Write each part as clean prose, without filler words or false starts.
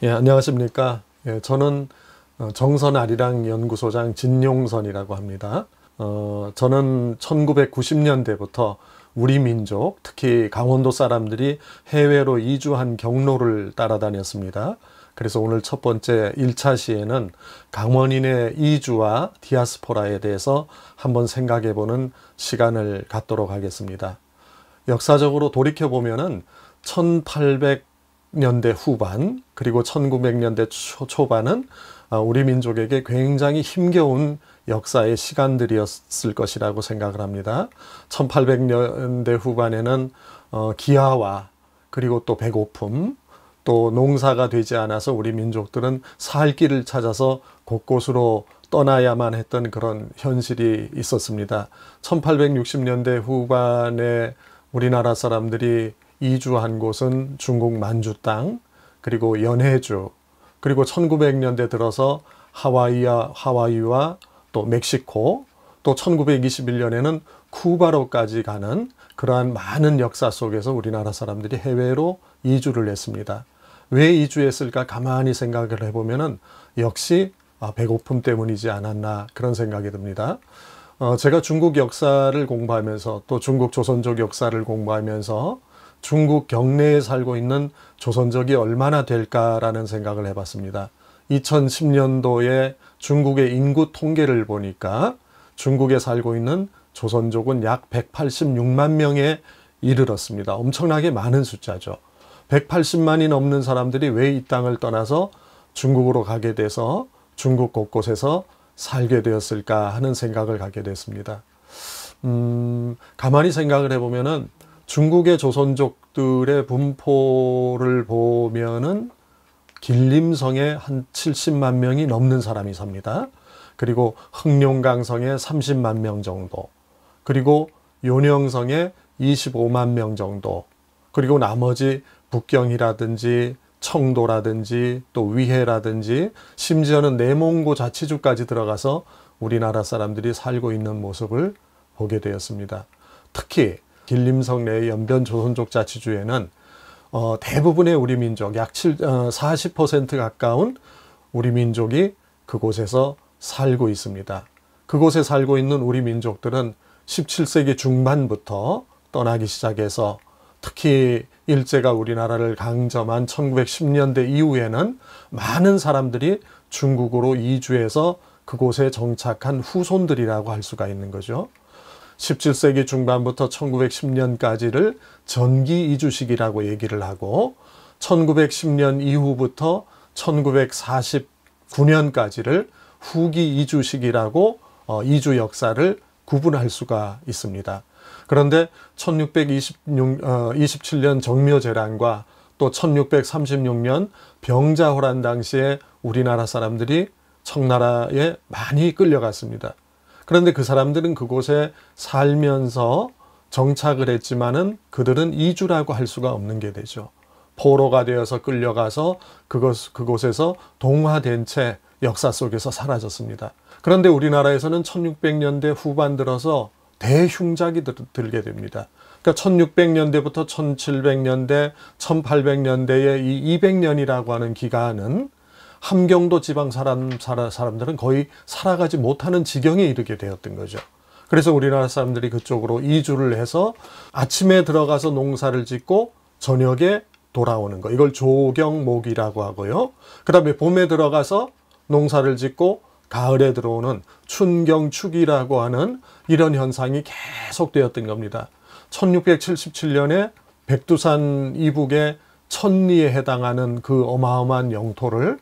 예, 안녕하십니까. 예, 저는 정선아리랑 연구소장 진용선이라고 합니다. 저는 1990년대부터 우리 민족, 특히 강원도 사람들이 해외로 이주한 경로를 따라다녔습니다. 그래서 오늘 첫 번째 1차 시에는 강원인의 이주와 디아스포라에 대해서 한번 생각해보는 시간을 갖도록 하겠습니다. 역사적으로 돌이켜보면은 1800년대 후반 그리고 1900년대 초반은 우리 민족에게 굉장히 힘겨운 역사의 시간들이었을 것이라고 생각을 합니다. 1800년대 후반에는 기아와 그리고 또 배고픔, 또 농사가 되지 않아서 우리 민족들은 살 길을 찾아서 곳곳으로 떠나야만 했던 그런 현실이 있었습니다. 1860년대 후반에 우리나라 사람들이 이주한 곳은 중국 만주 땅, 그리고 연해주, 그리고 1900년대 들어서 하와이와 또 멕시코, 또 1921년에는 쿠바로까지 가는 그러한 많은 역사 속에서 우리나라 사람들이 해외로 이주를 했습니다. 왜 이주했을까 가만히 생각을 해보면은 역시 배고픔 때문이지 않았나 그런 생각이 듭니다. 제가 중국 역사를 공부하면서 또 중국 조선족 역사를 공부하면서 중국 경내에 살고 있는 조선족이 얼마나 될까라는 생각을 해봤습니다. 2010년도에 중국의 인구 통계를 보니까 중국에 살고 있는 조선족은 약 186만 명에 이르렀습니다. 엄청나게 많은 숫자죠. 180만이 넘는 사람들이 왜 이 땅을 떠나서 중국으로 가게 돼서 중국 곳곳에서 살게 되었을까 하는 생각을 갖게 됐습니다. 가만히 생각을 해보면은 중국의 조선족들의 분포를 보면은 길림성에 한 70만 명이 넘는 사람이 삽니다. 그리고 흑룡강성에 30만 명 정도, 그리고 요령성에 25만 명 정도, 그리고 나머지 북경이라든지 청도라든지 또 위해라든지 심지어는 내몽고 자치주까지 들어가서 우리나라 사람들이 살고 있는 모습을 보게 되었습니다. 특히 길림성 내의 연변 조선족 자치주에는 대부분의 우리 민족 약 40% 가까운 우리 민족이 그곳에서 살고 있습니다. 그곳에 살고 있는 우리 민족들은 17세기 중반부터 떠나기 시작해서 특히 일제가 우리나라를 강점한 1910년대 이후에는 많은 사람들이 중국으로 이주해서 그곳에 정착한 후손들이라고 할 수가 있는 거죠. 17세기 중반부터 1910년까지를 전기 이주 시기라고 얘기를 하고 1910년 이후부터 1949년까지를 후기 이주 시기라고 이주 역사를 구분할 수가 있습니다. 그런데 1627년 정묘재란과 또 1636년 병자호란 당시에 우리나라 사람들이 청나라에 많이 끌려갔습니다. 그런데 그 사람들은 그곳에 살면서 정착을 했지만은 그들은 이주라고 할 수가 없는 게 되죠. 포로가 되어서 끌려가서 그곳에서 동화된 채 역사 속에서 사라졌습니다. 그런데 우리나라에서는 1600년대 후반 들어서 대흉작이 들게 됩니다. 그러니까 1600년대부터 1700년대, 1800년대의 이 200년이라고 하는 기간은 함경도 지방 사람들은 거의 살아가지 못하는 지경에 이르게 되었던 거죠. 그래서 우리나라 사람들이 그쪽으로 이주를 해서 아침에 들어가서 농사를 짓고 저녁에 돌아오는 거. 이걸 조경목이라고 하고요. 그 다음에 봄에 들어가서 농사를 짓고 가을에 들어오는 춘경축이라고 하는 이런 현상이 계속되었던 겁니다. 1677년에 백두산 이북의 천리에 해당하는 그 어마어마한 영토를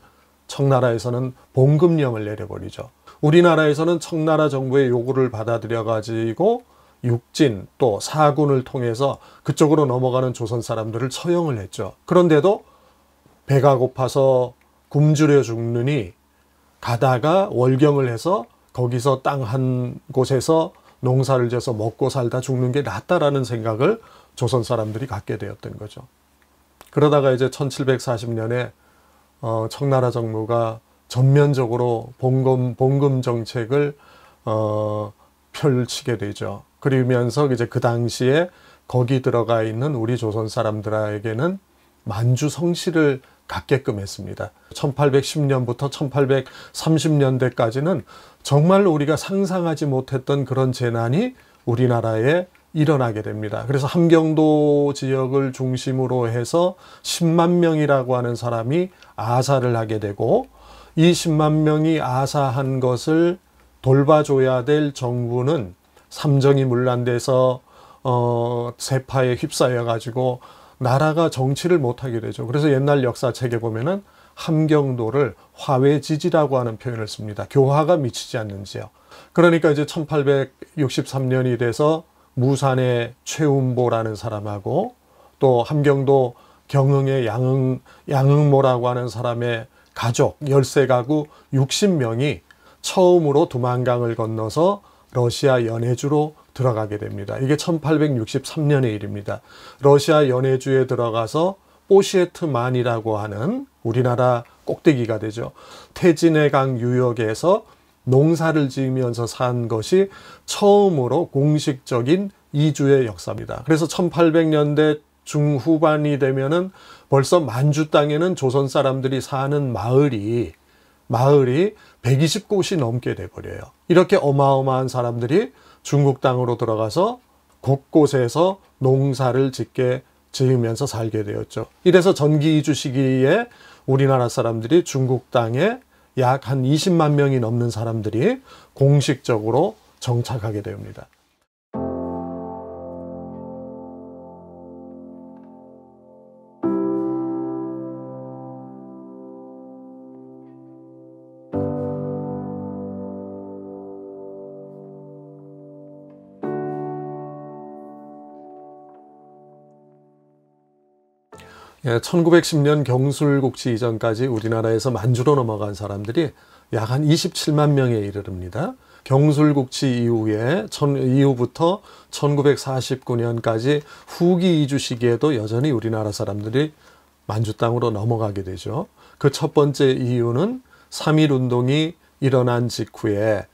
청나라에서는 봉급령을 내려버리죠. 우리나라에서는 청나라 정부의 요구를 받아들여 가지고 육진 또 사군을 통해서 그쪽으로 넘어가는 조선 사람들을 처형을 했죠. 그런데도 배가 고파서 굶주려 죽느니 가다가 월경을 해서 거기서 땅 한 곳에서 농사를 지어서 먹고 살다 죽는 게 낫다라는 생각을 조선 사람들이 갖게 되었던 거죠. 그러다가 이제 1740년에 청나라 정부가 전면적으로 봉금 정책을 펼치게 되죠. 그러면서 이제 그 당시에 거기 들어가 있는 우리 조선 사람들에게는 만주 성씨를 갖게끔 했습니다. 1810년부터 1830년대까지는 정말 우리가 상상하지 못했던 그런 재난이 우리나라에 일어나게 됩니다. 그래서 함경도 지역을 중심으로 해서 10만 명이라고 하는 사람이 아사를 하게 되고, 이 10만 명이 아사한 것을 돌봐줘야 될 정부는 삼정이 문란돼서 세파에 휩싸여 가지고 나라가 정치를 못하게 되죠. 그래서 옛날 역사책에 보면은 함경도를 화외지지라고 하는 표현을 씁니다. 교화가 미치지 않는 지역. 그러니까 이제 1863년이 돼서 무산의 최운보라는 사람하고 또 함경도 경흥의 양흥모라고 하는 사람의 가족 13가구 60명이 처음으로 두만강을 건너서 러시아 연해주로 들어가게 됩니다. 이게 1863년의 일입니다. 러시아 연해주에 들어가서 보시에트만이라고 하는 우리나라 꼭대기가 되죠. 태진해강 유역에서 농사를 지으면서 산 것이 처음으로 공식적인 이주의 역사입니다. 그래서 1800년대 중후반이 되면은 벌써 만주 땅에는 조선 사람들이 사는 마을이 120곳이 넘게 돼버려요. 이렇게 어마어마한 사람들이 중국 땅으로 들어가서 곳곳에서 농사를 지으면서 살게 되었죠. 이래서 전기 이주 시기에 우리나라 사람들이 중국 땅에 약 한 20만 명이 넘는 사람들이 공식적으로 정착하게 됩니다. 예, 1910년 경술국치 이전까지 우리나라에서 만주로 넘어간 사람들이 약 한 27만 명에 이르릅니다. 경술국치 이후부터 1949년까지 후기 이주 시기에도 여전히 우리나라 사람들이 만주 땅으로 넘어가게 되죠. 그 첫 번째 이유는 3.1운동이 일어난 직후에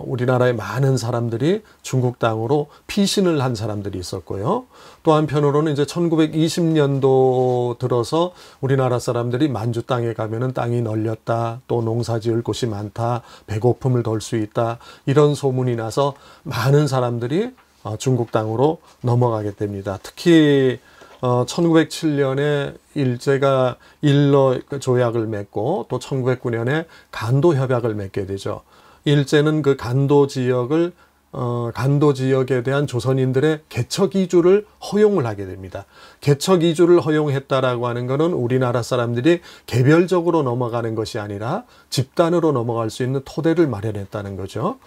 우리나라의 많은 사람들이 중국 땅으로 피신을 한 사람들이 있었고요. 또 한편으로는 이제 1920년도 들어서 우리나라 사람들이 만주 땅에 가면은 땅이 널렸다, 또 농사 지을 곳이 많다, 배고픔을 덜 수 있다, 이런 소문이 나서 많은 사람들이 중국 땅으로 넘어가게 됩니다. 특히 1907년에 일제가 일러 조약을 맺고 또 1909년에 간도 협약을 맺게 되죠. 일제는 그 간도 지역에 대한 조선인들의 개척 이주를 허용을 하게 됩니다. 개척 이주를 허용했다라고 하는 것은 우리나라 사람들이 개별적으로 넘어가는 것이 아니라 집단으로 넘어갈 수 있는 토대를 마련했다는 거죠.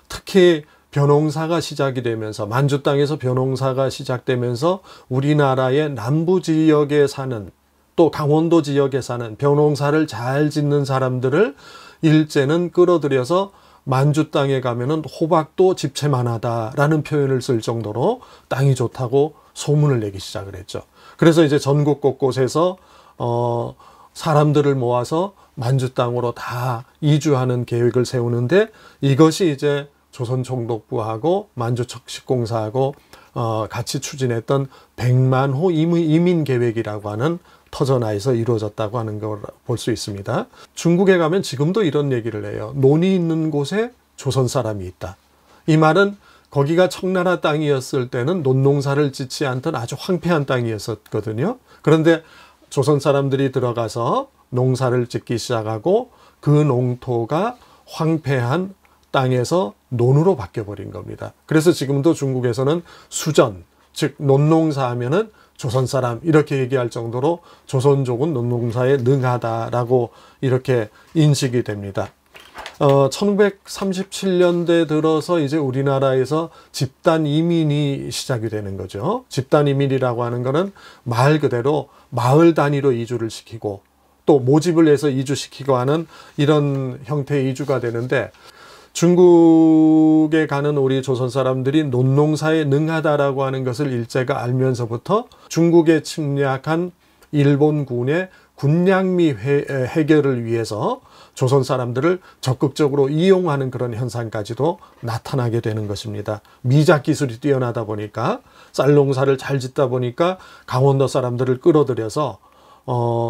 특히 벼농사가 시작이 되면서 만주 땅에서 벼농사가 시작되면서 우리나라의 남부 지역에 사는 또 강원도 지역에 사는 벼농사를 잘 짓는 사람들을 일제는 끌어들여서 만주 땅에 가면은 호박도 집채만하다라는 표현을 쓸 정도로 땅이 좋다고 소문을 내기 시작을 했죠. 그래서 이제 전국 곳곳에서 사람들을 모아서 만주 땅으로 다 이주하는 계획을 세우는데, 이것이 이제 조선총독부하고 만주척식공사하고 같이 추진했던 100만호 이민 계획이라고 하는 터전하에서 이루어졌다고 하는 걸 볼 수 있습니다. 중국에 가면 지금도 이런 얘기를 해요. 논이 있는 곳에 조선 사람이 있다. 이 말은 거기가 청나라 땅이었을 때는 논농사를 짓지 않던 아주 황폐한 땅이었거든요. 그런데 조선 사람들이 들어가서 농사를 짓기 시작하고 그 농토가 황폐한 땅에서 논으로 바뀌어버린 겁니다. 그래서 지금도 중국에서는 수전, 즉 논농사 하면은 조선 사람 이렇게 얘기할 정도로 조선족은 논농사에 능하다라고 이렇게 인식이 됩니다. 1937년대 들어서 이제 우리나라에서 집단 이민이 시작이 되는 거죠. 집단 이민이라고 하는 거는 말 그대로 마을 단위로 이주를 시키고 또 모집을 해서 이주시키고 하는 이런 형태의 이주가 되는데, 중국에 가는 우리 조선 사람들이 논농사에 능하다라고 하는 것을 일제가 알면서부터 중국에 침략한 일본군의 군량미 해결을 위해서 조선 사람들을 적극적으로 이용하는 그런 현상까지도 나타나게 되는 것입니다. 미작 기술이 뛰어나다 보니까, 쌀농사를 잘 짓다 보니까 강원도 사람들을 끌어들여서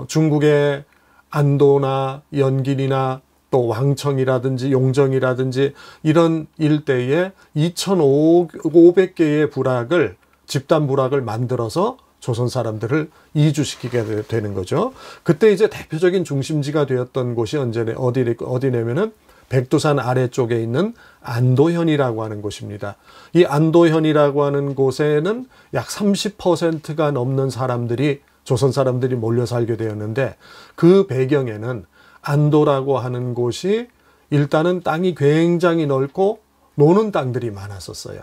중국의 안도나 연길이나 또 왕청이라든지 용정이라든지 이런 일대에 2,500개의 부락을, 집단 부락을 만들어서 조선 사람들을 이주시키게 되는 거죠. 그때 이제 대표적인 중심지가 되었던 곳이 어디냐면은 백두산 아래쪽에 있는 안도현이라고 하는 곳입니다. 이 안도현이라고 하는 곳에는 약 30%가 넘는 사람들이, 조선 사람들이 몰려 살게 되었는데, 그 배경에는 안도라고 하는 곳이 일단은 땅이 굉장히 넓고 노는 땅들이 많았었어요.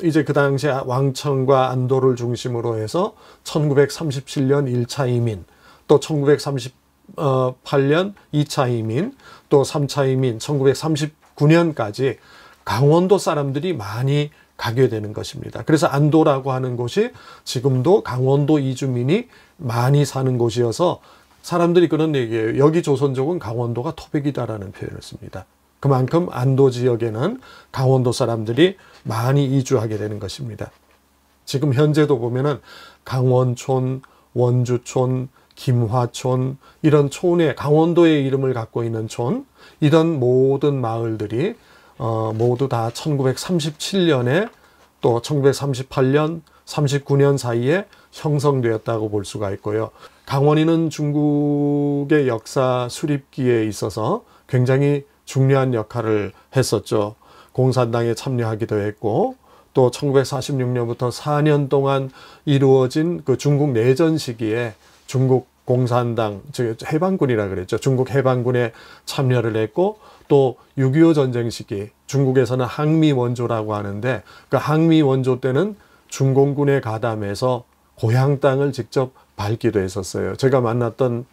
이제 그 당시에 왕청과 안도를 중심으로 해서 1937년 1차 이민, 또 1938년 2차 이민, 또 3차 이민, 1939년까지 강원도 사람들이 많이 가게 되는 것입니다. 그래서 안도라고 하는 곳이 지금도 강원도 이주민이 많이 사는 곳이어서 사람들이 그런 얘기예요. 여기 조선족은 강원도가 토백이다라는 표현을 씁니다. 그만큼 안도 지역에는 강원도 사람들이 많이 이주하게 되는 것입니다. 지금 현재도 보면은 강원촌, 원주촌, 김화촌, 이런 촌에 강원도의 이름을 갖고 있는 촌, 이런 모든 마을들이 모두 다 1937년에 또 1938년, 39년 사이에 형성되었다고 볼 수가 있고요. 강원인은 중국의 역사 수립기에 있어서 굉장히 중요한 역할을 했었죠. 공산당에 참여하기도 했고, 또 1946년부터 4년 동안 이루어진 그 중국 내전 시기에 중국 공산당, 즉 해방군이라 그랬죠. 중국 해방군에 참여를 했고, 또 6.25 전쟁 시기 중국에서는 항미 원조라고 하는데, 그 항미 원조 때는 중공군에 가담해서 고향 땅을 직접 밟기도 했었어요. 제가 만났던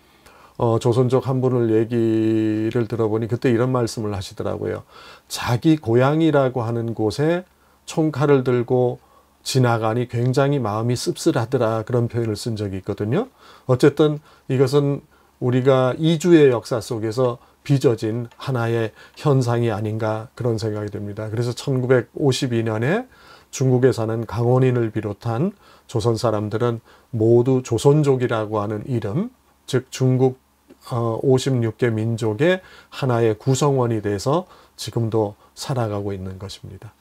조선족 한 분을 얘기를 들어보니 그때 이런 말씀을 하시더라고요. 자기 고향이라고 하는 곳에 총칼을 들고 지나가니 굉장히 마음이 씁쓸하더라, 그런 표현을 쓴 적이 있거든요. 어쨌든 이것은 우리가 이주의 역사 속에서 빚어진 하나의 현상이 아닌가, 그런 생각이 듭니다. 그래서 1952년에 중국에 사는 강원인을 비롯한 조선 사람들은 모두 조선족이라고 하는 이름, 즉 중국 56개 민족의 하나의 구성원이 돼서 지금도 살아가고 있는 것입니다.